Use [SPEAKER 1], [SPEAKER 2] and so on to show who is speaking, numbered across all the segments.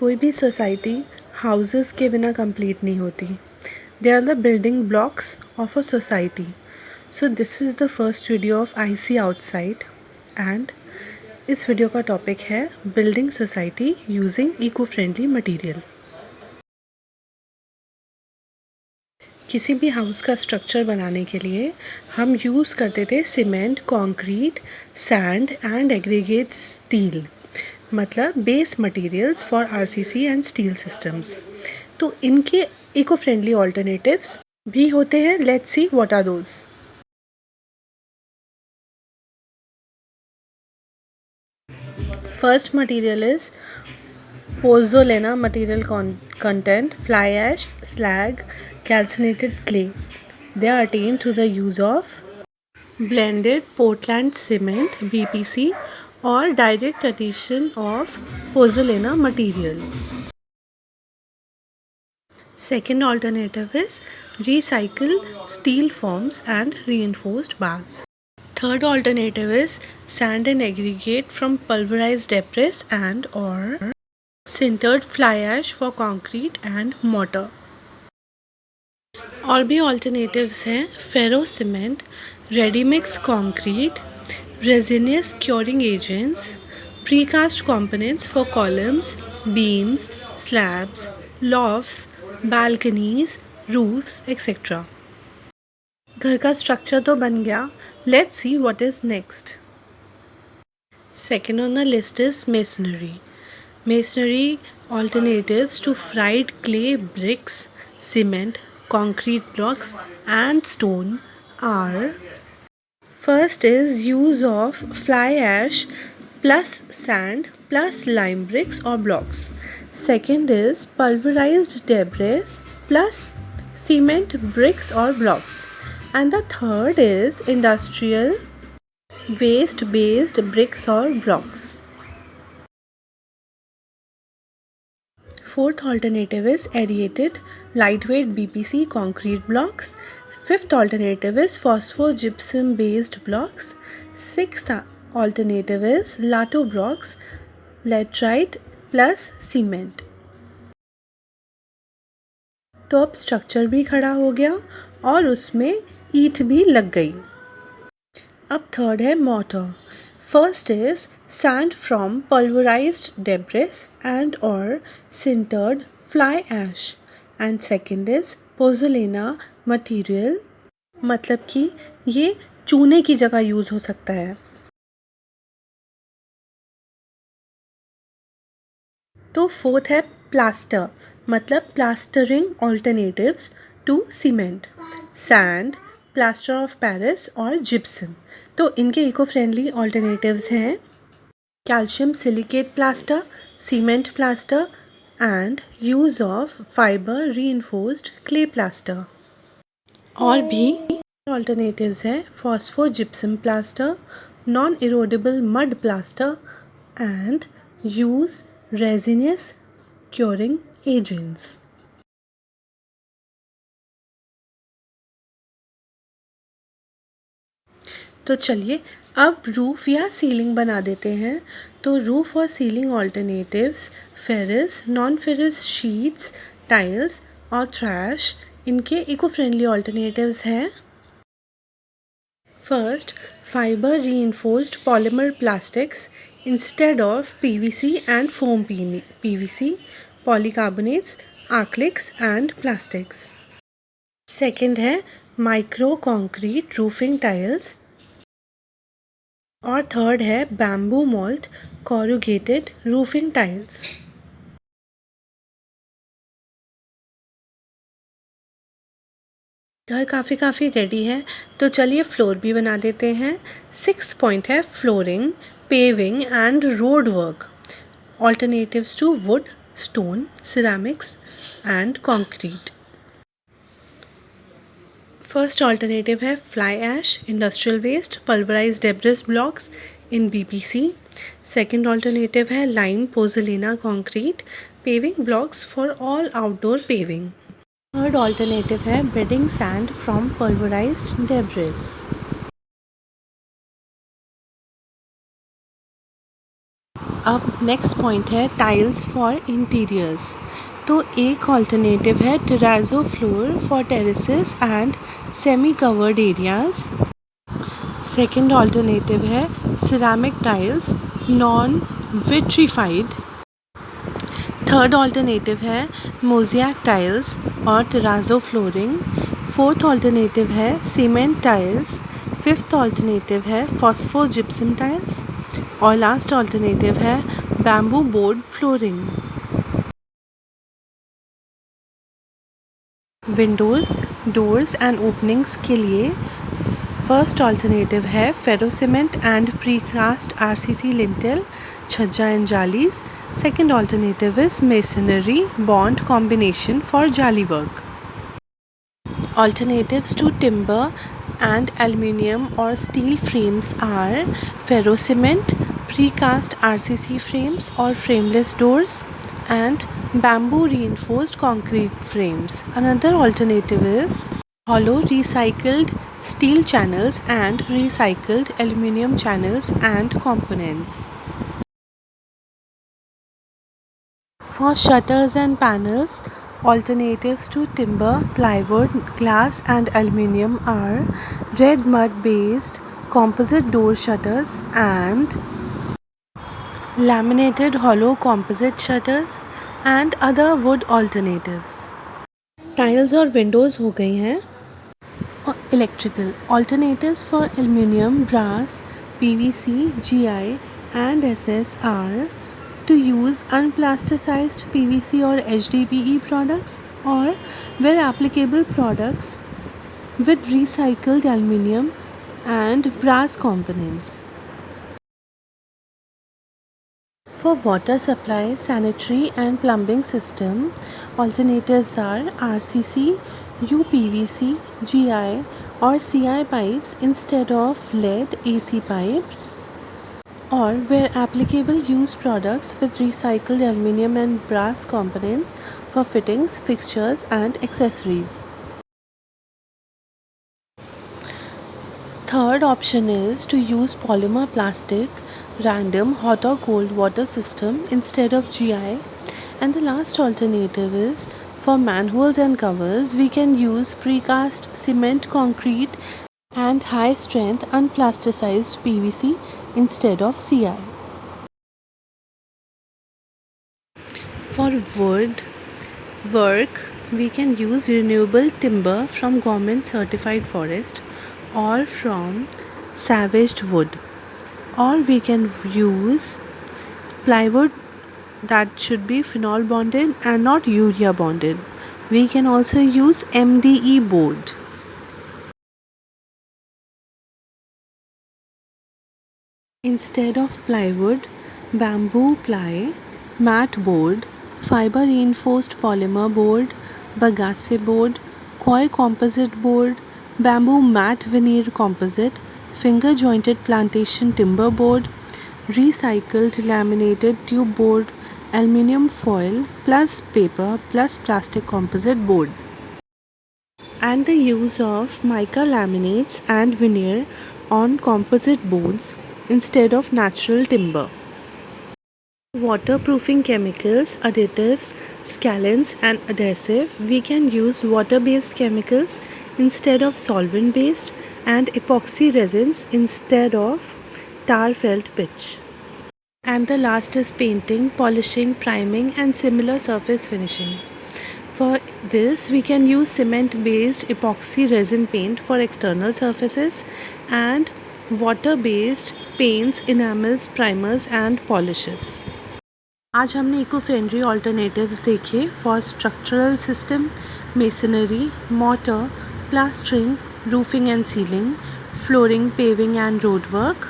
[SPEAKER 1] कोई भी society houses के बिना कंप्लीट नहीं होती. They are the building blocks of a society. So this is the first video of I C outside and इस वीडियो का टॉपिक है building society using eco friendly material. किसी भी हाउस का स्ट्रक्चर बनाने के लिए हम यूज़ करते थे cement, concrete, sand and aggregate steel, मतलब base materials for RCC and steel systems. तो इनके इको फ्रेंडली ऑल्टरनेटिव्स भी होते हैं. Let's see what are those. First material is pozzolana material content, fly ash, slag, calcinated clay. They are attained through the use of blended Portland cement (BPC) or direct addition of pozzolana material. Second alternative is recycle steel forms and reinforced bars. Third alternative is sand and aggregate from pulverized debris and or sintered fly ash for concrete and mortar. और भी alternatives हैं ferro cement, ready mix concrete, resinous curing agents, precast components for columns, beams, slabs, lofts, balconies, roofs, etc. घर का structure तो बन गया. Let's see what is next. Second on the list is masonry. Masonry alternatives to fried clay bricks, cement, concrete blocks and stone are: first is use of fly ash plus sand plus lime bricks or blocks. Second is pulverized debris plus cement bricks or blocks. And the third is industrial waste based bricks or blocks. Fourth alternative is aerated lightweight BPC concrete blocks. Fifth alternative is phosphogypsum based blocks. Sixth alternative is lato blocks, laterite plus cement. तो अब structure भी खड़ा हो गया और उसमें ईंट भी लग गई. अब थर्ड है mortar. First is sand from pulverized debris and or sintered fly ash. And second is pozzolana material, मतलब कि ये चूने की जगह यूज़ हो सकता है. तो फोर्थ है प्लास्टर, मतलब plastering alternatives to cement, sand, plaster of Paris और जिप्सम. तो इनके इको फ्रेंडली ऑल्टरनेटिव्स हैं calcium silicate plaster, cement plaster and use of fibre reinforced clay plaster. और भी ऑल्टरनेटिव्स हैं phosphogypsum plaster, non erodible mud plaster and use resinous curing agents. तो चलिए अब रूफ या सीलिंग बना देते हैं. तो रूफ और ceiling alternatives ferrous, non ferrous sheets, tiles और थ्रैश इनके इको फ्रेंडली ऑल्टरनेटिव्स हैं. First, fibre reinforced polymer plastics instead of PVC and foam PVC, polycarbonates, acrylics and plastics. Second है micro concrete roofing tiles. और third है bamboo mold corrugated roofing tiles. घर काफ़ी ready है. तो चलिए फ्लोर भी बना देते हैं. 6th पॉइंट है flooring, paving and road work. Alternatives to wood, stone, ceramics and concrete. First alternative है fly ash, industrial waste, pulverized debris blocks in BPC. Second alternative है lime pozzolana concrete, paving blocks for all outdoor paving. Third alternative है bedding sand from pulverized debris. अब next point है tiles for interiors. तो एक alternative है terrazzo floor for terraces and semi covered areas. Second alternative है ceramic tiles non vitrified. Third alternative है mosaic tiles और terrazzo flooring. Fourth alternative है cement tiles. Fifth alternative है phosphogypsum tiles और last alternative है bamboo board flooring. Windows, doors and openings के लिए first alternative है ferro cement and precast RCC lintel, छज्जा and jalis. Second alternative is masonry bond combination for jali work. Alternatives to timber and aluminium or steel frames are ferro cement, precast RCC frames or frameless doors, and bamboo reinforced concrete frames. Another alternative is hollow recycled steel channels and recycled aluminium channels and components. For shutters and panels, alternatives to timber, plywood, glass and aluminium are red mud based composite door shutters and laminated hollow composite shutters and other wood alternatives. Tiles और windows हो गई हैं। Electrical alternatives for aluminium, brass, PVC, GI and SS are to use unplasticized PVC or HDPE products or where applicable products with recycled aluminium and brass components. For water supply, sanitary and plumbing system, alternatives are RCC, UPVC, GI or CI pipes instead of lead AC pipes, or where applicable use products with recycled aluminium and brass components for fittings, fixtures and accessories. Third option is to use polymer plastic, random hot or cold water system instead of GI. And the last alternative is for manholes and covers, we can use precast cement concrete and high strength unplasticized PVC instead of CI. For wood work, we can use renewable timber from government certified forest or from salvaged wood, or we can use plywood that should be phenol bonded and not urea bonded. We can also use MDE board. Instead of plywood, bamboo ply, mat board, fiber reinforced polymer board, bagasse board, coir composite board, bamboo matte veneer composite, finger jointed plantation timber board, recycled laminated tube board, aluminium foil plus paper plus plastic composite board, and the use of mica laminates and veneer on composite boards instead of natural timber. Waterproofing chemicals, additives, scalants and adhesive, we can use water-based chemicals instead of solvent-based and epoxy resins instead of tar felt pitch. And the last is painting, polishing, priming and similar surface finishing. For this, we can use cement-based epoxy resin paint for external surfaces and water-based paints, enamels, primers and polishes. आज हमने eco friendly alternatives देखे for structural system, masonry, mortar, plastering, roofing and ceiling, flooring, paving and road work,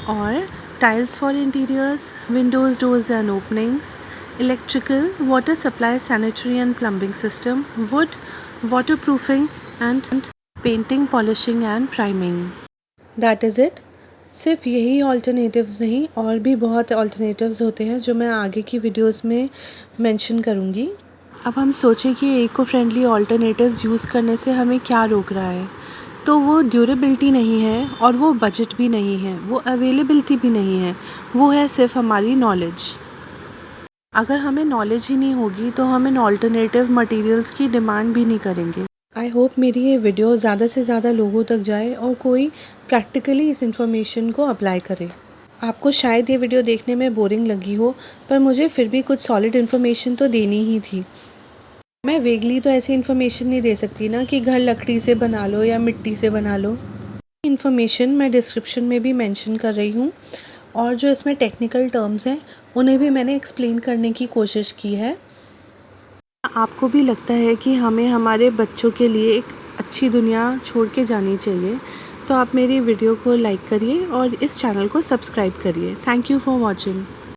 [SPEAKER 1] और tiles for interiors, windows, doors and openings, electrical, water supply, sanitary and plumbing system, wood, waterproofing and painting, polishing and priming. That is it. सिर्फ यही alternatives नहीं, और भी बहुत alternatives होते हैं जो मैं आगे की वीडियोस में मेंशन करूँगी। अब हम सोचें कि इको फ्रेंडली ऑल्टरनेटिव्स यूज़ करने से हमें क्या रोक रहा है। तो वो ड्यूरेबिलिटी नहीं है और वो बजट भी नहीं है, वो अवेलेबिलिटी भी नहीं है, वो है सिर्फ हमारी नॉलेज। अगर हमें नॉलेज ही नहीं होगी तो हम इन ऑल्टरनेटिव मटेरियल्स की डिमांड भी नहीं करेंगे। आई होप मेरी ये वीडियो ज़्यादा से ज़्यादा लोगों तक जाए और कोई प्रैक्टिकली इस इन्फॉर्मेशन को अप्लाई करे। आपको शायद ये वीडियो देखने में बोरिंग लगी हो, पर मुझे फिर भी कुछ सॉलिड इन्फॉर्मेशन तो देनी ही थी। मैं वेगली तो ऐसी इन्फॉर्मेशन नहीं दे सकती ना कि घर लकड़ी से बना लो या मिट्टी से बना लो। इन्फॉर्मेशन मैं डिस्क्रिप्शन में भी मेंशन कर रही हूँ, और जो इसमें टेक्निकल टर्म्स हैं उन्हें भी मैंने एक्सप्लेन करने की कोशिश की है। आपको भी लगता है कि हमें हमारे बच्चों के लिए एक अच्छी दुनिया छोड़ के जानी चाहिए, तो आप मेरी वीडियो को लाइक करिए और इस चैनल को सब्सक्राइब करिए। Thank you for watching.